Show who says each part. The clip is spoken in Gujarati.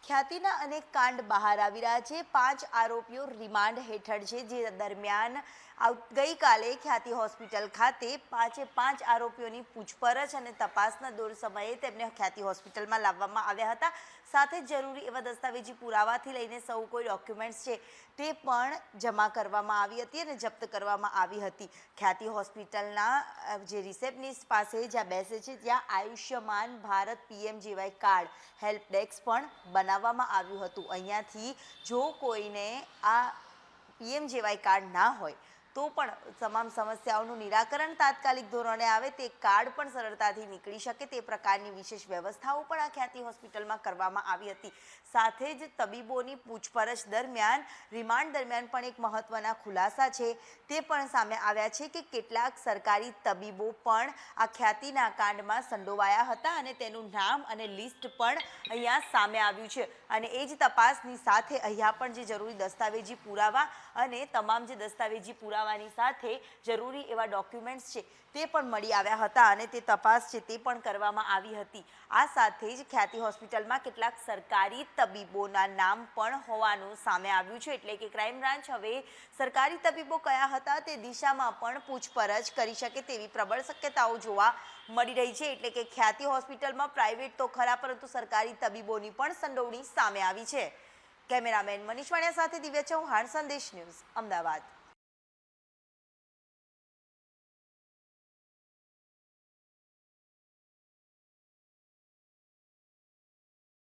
Speaker 1: ખ્યાતિના અનેક કાંડ બહાર આવી રહ્યા છે। 5 આરોપીઓ રિમાન્ડ હેઠળ છે, જે દરમિયાન ગઈકાલે ખ્યાતિ હોસ્પિટલ ખાતે 5 આરોપીઓની પૂછપરછ અને તપાસના દોર સમયે તેમને ખ્યાતિ હોસ્પિટલમાં લાવવામાં આવ્યા હતા। સાથે જરૂરી એવા દસ્તાવેજી પુરાવાથી લઈને સૌ કોઈ ડોક્યુમેન્ટ્સ છે તે પણ જમા કરવામાં આવી હતી અને જપ્ત કરવામાં આવી હતી। ખ્યાતિ હોસ્પિટલના જે રિસેપ્શનિસ્ટ પાસે જ્યાં બેસે છે ત્યાં Ayushman Bharat PMJY card help desk પણ બનાવવામાં આવ્યું હતું। અહીંયાથી જો કોઈને આ PMJY કાર્ડ ના હોય તો પણ તમામ સમસ્યાઓનું નિરાકરણ તાત્કાલિક ધોરણે આવે, તે કાર્ડ પણ સરળતાથી નીકળી શકે તે પ્રકારની વિશેષ વ્યવસ્થાઓ પણ આ ખ્યાતિ હોસ્પિટલમાં કરવામાં આવી હતી। સાથે જ તબીબોની પૂછપરછ દરમિયાન રિમાન્ડ દરમિયાન પણ એક મહત્વના ખુલાસા છે તે પણ સામે આવ્યા છે કે કેટલાક સરકારી તબીબો પણ આ ખ્યાતિના કાંડમાં સંડોવાયા હતા અને તેનું નામ અને લિસ્ટ પણ અહીંયા સામે આવ્યું છે। અને એ જ તપાસની સાથે અહીંયા પણ જે જરૂરી દસ્તાવેજી પુરાવા અને તમામ જે દસ્તાવેજી પુરાવાની સાથે જરૂરી એવા ડોક્યુમેન્ટ્સ છે તે પણ મળી આવ્યા હતા અને તે તપાસ છે તે પણ કરવામાં આવી હતી। આ સાથે જ ખ્યાતિ હોસ્પિટલમાં કેટલાક સરકારી તબીબોના નામ પણ હોવાનું સામે આવ્યું છે, એટલે કે ક્રાઇમ બ્રાન્ચ હવે સરકારી તબીબો કયા હતા તે દિશામાં પણ પૂછપરછ કરી શકે તેવી પ્રબળ શક્યતાઓ જોવા મળી રહી છે। એટલે કે ખ્યાતિ હોસ્પિટલમાં પ્રાઇવેટ તો ખરા, પરંતુ સરકારી તબીબોની પણ સંડોવણી સામે આવી છે। કેમેરામેન મનીષ વાણિયા સાથે દિવ્યા ચૌહાણ, સંદેશ ન્યૂઝ, અમદાવાદ।